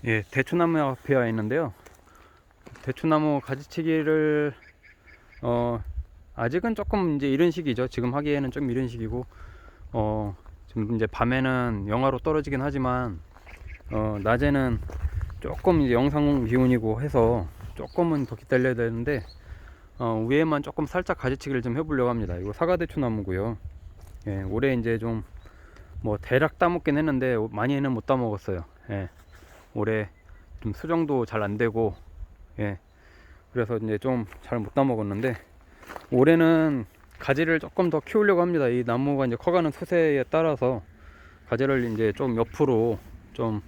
예, 대추나무 앞에 와 있는데요. 대추나무 가지치기를 아직은 조금 이제 이른 시기죠. 지금 하기에는 좀 이른 시기고 지금 이제 밤에는 영하로 떨어지긴 하지만 낮에는 조금 이제 영상 기온이고 해서 조금은 더 기다려야 되는데 위에만 조금 살짝 가지치기를 좀 해보려고 합니다. 이거 사과대추나무고요. 예, 올해 이제 좀 뭐 대략 따먹긴 했는데 많이는 못 따먹었어요. 예, 올해 좀 수정도 잘 안 되고, 예, 그래서 이제 좀 잘 못 따먹었는데 올해는 가지를 조금 더 키우려고 합니다. 이 나무가 이제 커가는 추세에 따라서 가지를 이제 좀 옆으로 좀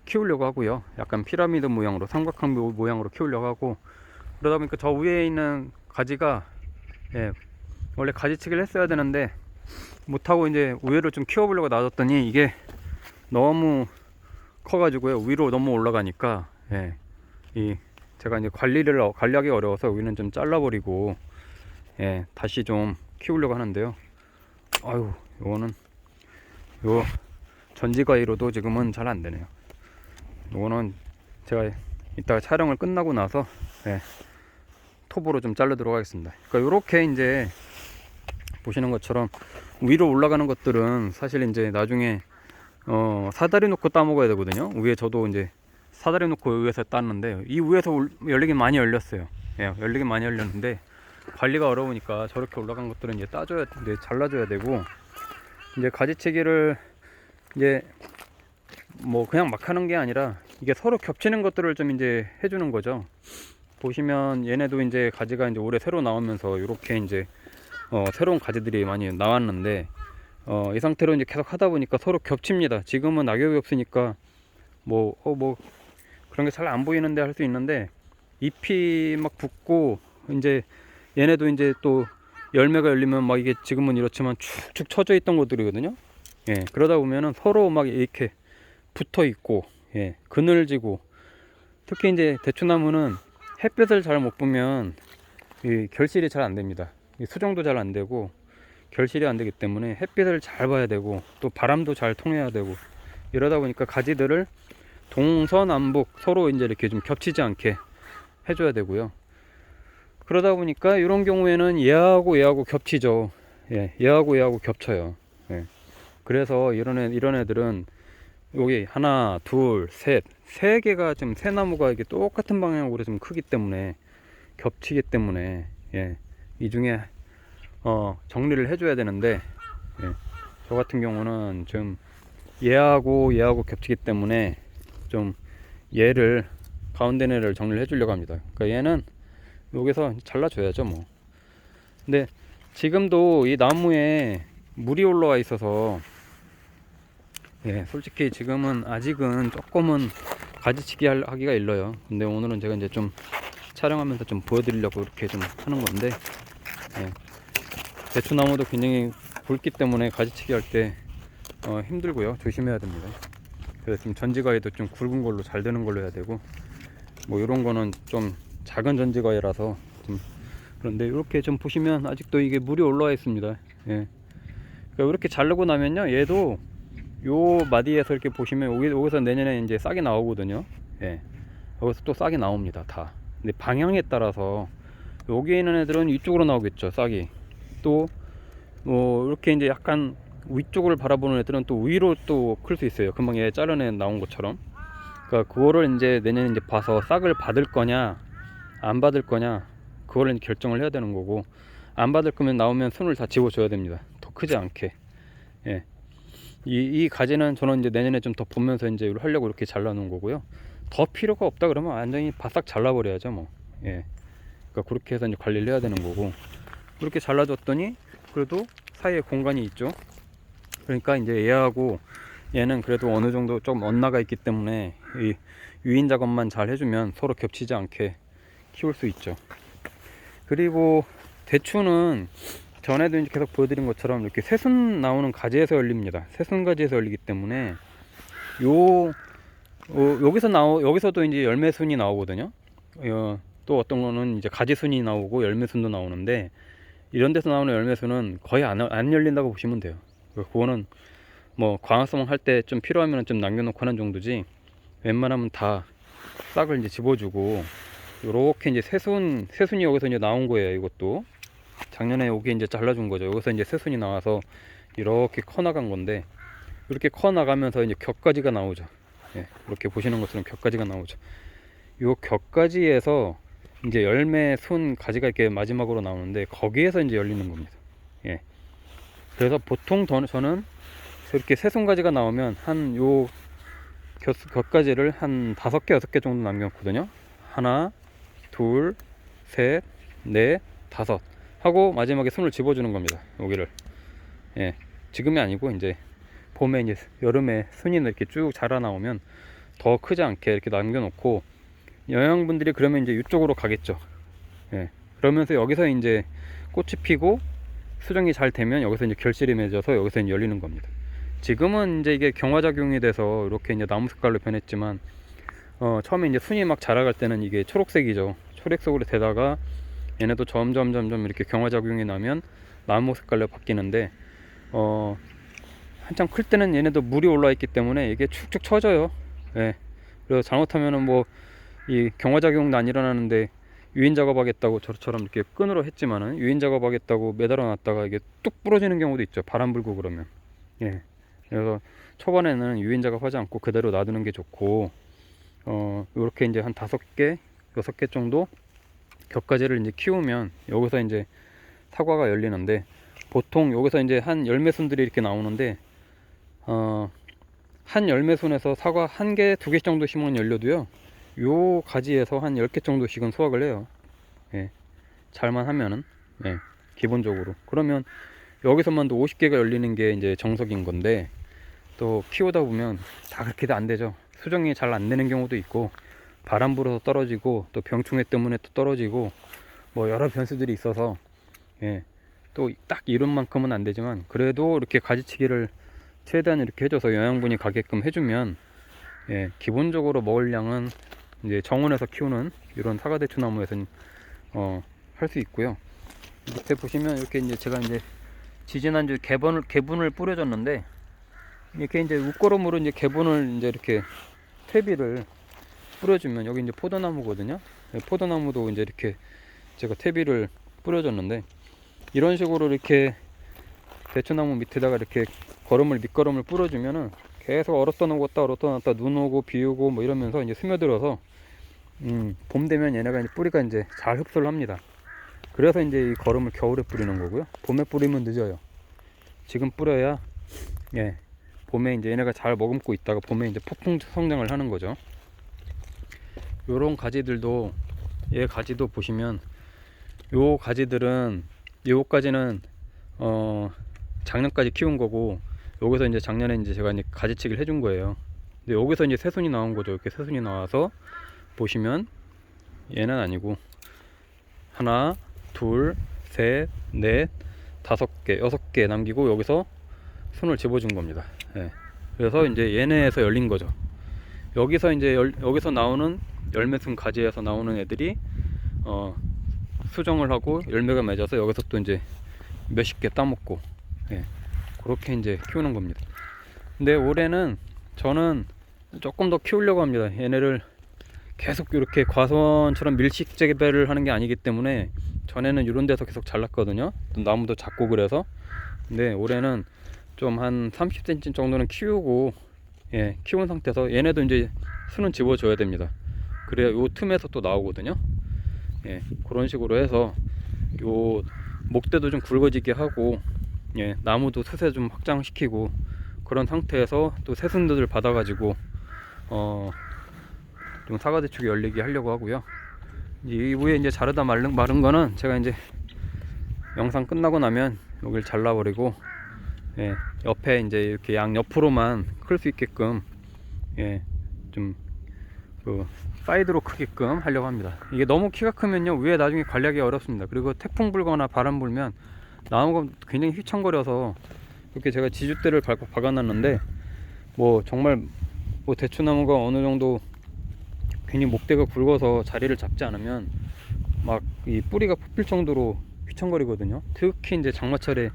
키우려고 하고요. 약간 피라미드 모양으로, 삼각형 모양으로 키우려고 하고, 그러다 보니까 저 위에 있는 가지가, 예, 원래 가지치기를 했어야 되는데 못하고 이제 위로 좀 키워보려고 놔뒀더니 이게 너무 커가지고요, 위로 너무 올라가니까, 예, 이 제가 이제 관리하기 어려워서 여기는 좀 잘라버리고, 예, 다시 좀 키우려고 하는데요. 아유, 요거는 요 전지가위로도 지금은 잘 안 되네요. 요거는 제가 이따가 촬영을 끝나고 나서, 예, 톱으로 좀 자르도록 하겠습니다. 그러니까 요렇게 이제 보시는 것처럼 위로 올라가는 것들은 사실 이제 나중에 사다리 놓고 따먹어야 되거든요. 위에 저도 이제 사다리 놓고 위에서 땄는데 이 위에서 열리긴 많이 열렸어요. 예, 열리긴 많이 열렸는데 관리가 어려우니까 저렇게 올라간 것들은 이제 따줘야 돼, 잘라줘야 되고, 이제 가지치기를 이제 뭐 그냥 막 하는 게 아니라 이게 서로 겹치는 것들을 좀 이제 해주는 거죠. 보시면 얘네도 이제 가지가 이제 올해 새로 나오면서 이렇게 이제 새로운 가지들이 많이 나왔는데 이 상태로 이제 계속 하다 보니까 서로 겹칩니다. 지금은 낙엽이 없으니까 뭐 그런 게 잘 안 보이는데 할 수 있는데, 잎이 막 붙고 이제 얘네도 이제 또 열매가 열리면 막 이게 지금은 이렇지만 축축 처져 있던 것들이거든요. 예, 그러다 보면은 서로 막 이렇게 붙어 있고, 예, 그늘지고, 특히 이제 대추나무는 햇볕을 잘 못 보면 이 결실이 잘 안 됩니다. 이 수정도 잘 안 되고 결실이 안 되기 때문에 햇빛을 잘 봐야 되고 또 바람도 잘 통해야 되고, 이러다 보니까 가지들을 동서남북 서로 이제 이렇게 좀 겹치지 않게 해줘야 되고요. 그러다 보니까 이런 경우에는 얘하고 겹치죠. 예, 얘하고 겹쳐요. 예. 그래서 이런 애들은 여기 하나, 둘, 셋, 세 개가 좀 새 나무가 이게 똑같은 방향으로 좀 크기 때문에 겹치기 때문에, 예, 이 중에 정리를 해줘야 되는데, 예, 저 같은 경우는 좀 얘하고 겹치기 때문에 좀 얘를 가운데 애를 정리를 해주려고 합니다. 그러니까 얘는 여기서 잘라줘야죠 뭐. 근데 지금도 이 나무에 물이 올라와 있어서, 예, 솔직히 지금은 아직은 조금은 가지치기 하기가 일러요. 근데 오늘은 제가 이제 좀 촬영하면서 좀 보여드리려고 이렇게 좀 하는 건데, 예, 대추나무도 굉장히 굵기 때문에 가지치기 할 때 힘들고요, 조심해야 됩니다. 그래서 좀 전지가위도 좀 굵은 걸로 잘 되는 걸로 해야 되고, 뭐 이런 거는 좀 작은 전지가위라서 좀 그런데, 이렇게 좀 보시면 아직도 이게 물이 올라와 있습니다. 예. 그러니까 이렇게 자르고 나면요, 얘도 요 마디에서 이렇게 보시면 여기서 내년에 이제 싹이 나오거든요. 예. 여기서 또 싹이 나옵니다, 다. 근데 방향에 따라서 여기 있는 애들은 이쪽으로 나오겠죠, 싹이. 또 이렇게 이제 약간 위쪽을 바라보는 애들은 또 위로 또 클 수 있어요. 금방 얘 자르내 나온 것처럼. 그러니까 그거를 이제 내년에 이제 봐서 싹을 받을 거냐 안 받을 거냐, 그거를 이제 결정을 해야 되는 거고, 안 받을 거면 나오면 손을 다 집어줘야 됩니다. 더 크지 않게. 예. 이 가지는 저는 이제 내년에 좀 더 보면서 이제 하려고 이렇게 잘라놓은 거고요. 더 필요가 없다 그러면 완전히 바싹 잘라버려야죠 뭐. 예. 그러니까 그렇게 해서 이제 관리를 해야 되는 거고, 그렇게 잘라줬더니 그래도 사이에 공간이 있죠. 그러니까 이제 얘하고 얘는 그래도 어느 정도 좀 엇나가 있기 때문에 이 유인 작업만 잘 해주면 서로 겹치지 않게 키울 수 있죠. 그리고 대추는 전에도 이제 계속 보여드린 것처럼 이렇게 새순 나오는 가지에서 열립니다. 새순 가지에서 열리기 때문에 여기서도 이제 열매순이 나오거든요. 또 어떤 거는 이제 가지순이 나오고 열매순도 나오는데, 이런 데서 나오는 열매순은 거의 안 열린다고 보시면 돼요. 그거는 뭐 광합성 할 때 좀 필요하면 좀 남겨놓고 하는 정도지, 웬만하면 다 싹을 이제 집어주고, 요렇게 이제 새순이 여기서 이제 나온 거예요. 이것도 작년에 여기 이제 잘라준 거죠. 여기서 이제 새순이 나와서 이렇게 커 나간 건데, 이렇게 커 나가면서 이제 격가지가 나오죠. 예, 이렇게 보시는 것처럼 격가지가 나오죠. 요 격가지에서 이제 열매 순 가지가 이렇게 마지막으로 나오는데, 거기에서 이제 열리는 겁니다. 예. 그래서 보통 저는 이렇게 새순 가지가 나오면 한 요 격가지를 한 5개 6개 정도 남겼거든요. 하나, 둘, 셋, 넷, 다섯 하고 마지막에 순을 집어주는 겁니다. 여기를. 예. 지금이 아니고 이제 봄에 이제 여름에 순이 이렇게 쭉 자라 나오면 더 크지 않게 이렇게 남겨놓고, 영양분들이 그러면 이제 이쪽으로 가겠죠. 예. 그러면서 여기서 이제 꽃이 피고 수정이 잘 되면 여기서 이제 결실이 맺어서 여기서 이제 열리는 겁니다. 지금은 이제 이게 경화작용이 돼서 이렇게 이제 나무 색깔로 변했지만, 처음에 이제 순이 막 자라갈 때는 이게 초록색이죠. 초록색으로 되다가 얘네도 점점 이렇게 경화작용이 나면 나무 색깔로 바뀌는데, 한참 클 때는 얘네도 물이 올라 있기 때문에 이게 축축 처져요. 예. 그래서 잘못하면은 뭐 이 경화작용도 안 일어나는데 유인 작업하겠다고 저처럼 이렇게 끈으로 했지만은, 유인 작업하겠다고 매달아 놨다가 이게 뚝 부러지는 경우도 있죠. 바람 불고 그러면. 예. 그래서 초반에는 유인 작업하지 않고 그대로 놔두는 게 좋고, 요렇게 이제 한 5개 6개 정도 격가지를 이제 키우면 여기서 이제 사과가 열리는데, 보통 여기서 이제 한 열매순들이 이렇게 나오는데, 한 열매순에서 사과 1개 2개 정도 심으면 열려도요, 요 가지에서 한 10개 정도씩은 수확을 해요. 예. 잘만 하면은. 예. 기본적으로. 그러면 여기서만도 50개가 열리는 게 이제 정석인 건데, 또 키우다 보면 다 그렇게 안 되죠. 수정이 잘 안 되는 경우도 있고, 바람 불어서 떨어지고, 또 병충해 때문에 또 떨어지고, 뭐 여러 변수들이 있어서, 예. 또 딱 이런 만큼은 안 되지만, 그래도 이렇게 가지치기를 최대한 이렇게 해줘서 영양분이 가게끔 해주면, 예. 기본적으로 먹을 양은 이제 정원에서 키우는 이런 사과대추 나무에서는 할 수 있고요. 밑에 보시면 이렇게 이제 제가 이제 지지난주 개분을 뿌려줬는데, 이렇게 이제 웃거름으로 이제 개분을 이제 이렇게 퇴비를 뿌려주면, 여기 이제 포도나무거든요. 포도나무도 이제 이렇게 제가 퇴비를 뿌려줬는데, 이런 식으로 이렇게 대추나무 밑에다가 이렇게 밑거름을 뿌려주면은 계속 얼었다 놨다 눈 오고 비 오고 뭐 이러면서 이제 스며들어서, 봄 되면 얘네가 이제 뿌리가 이제 잘 흡수를 합니다. 그래서 이제 이 거름을 겨울에 뿌리는 거고요. 봄에 뿌리면 늦어요. 지금 뿌려야, 예, 봄에 이제 얘네가 잘 머금고 있다가 봄에 이제 폭풍 성장을 하는 거죠. 요런 가지들도, 얘 가지도 보시면, 요 가지들은, 요까지는 작년까지 키운 거고, 여기서 이제 작년에 이제 제가 이제 가지치기를 해준 거예요. 근데 여기서 이제 새순이 나온 거죠. 이렇게 새순이 나와서 보시면, 얘는 아니고 하나, 둘, 셋, 넷, 5개, 6개 남기고 여기서 순을 집어준 겁니다. 예. 그래서 이제 얘네에서 열린 거죠. 여기서 이제 여기서 나오는 열매순 가지에서 나오는 애들이 수정을 하고 열매가 맺어서 여기서 또 이제 몇십 개 따먹고, 예. 그렇게 이제 키우는 겁니다. 근데 올해는 저는 조금 더 키우려고 합니다. 얘네를 계속 이렇게 과수원처럼 밀식 재배를 하는 게 아니기 때문에, 전에는 이런 데서 계속 잘랐거든요. 나무도 작고 그래서. 근데 올해는 좀 한 30cm 정도는 키우고, 예, 키운 상태에서 얘네도 이제 순은 집어줘야 됩니다. 그래야 요 틈에서 또 나오거든요. 예, 그런 식으로 해서 요 목대도 좀 굵어지게 하고, 예, 나무도 틈새 좀 확장시키고, 그런 상태에서 또 새순들을 받아가지고 좀 사과대축이 열리게 하려고 하고요. 이 위에 이제 자르다 마른 거는 제가 이제 영상 끝나고 나면 여기를 잘라버리고, 예, 옆에 이제 이렇게 양 옆으로만 클 수 있게끔, 예, 좀 그 사이드로 크게끔 하려고 합니다. 이게 너무 키가 크면요, 위에 나중에 관리하기 어렵습니다. 그리고 태풍 불거나 바람 불면 나무가 굉장히 휘청거려서, 이렇게 제가 지주대를 박아놨는데, 뭐 정말 뭐 대추나무가 어느 정도 괜히 목대가 굵어서 자리를 잡지 않으면 막 이 뿌리가 뽑힐 정도로 휘청거리거든요. 특히 이제 장마철에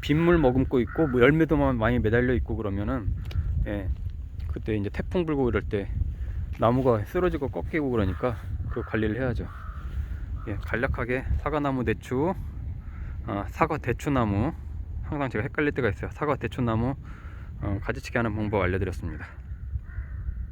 빗물 머금고 있고 뭐 열매도 많이 매달려 있고 그러면은, 예, 그때 이제 태풍 불고 이럴 때 나무가 쓰러지고 꺾이고 그러니까 그 관리를 해야죠. 예, 간략하게 사과나무 대추, 사과 대추나무, 항상 제가 헷갈릴 때가 있어요. 사과 대추나무 가지치기 하는 방법 알려드렸습니다.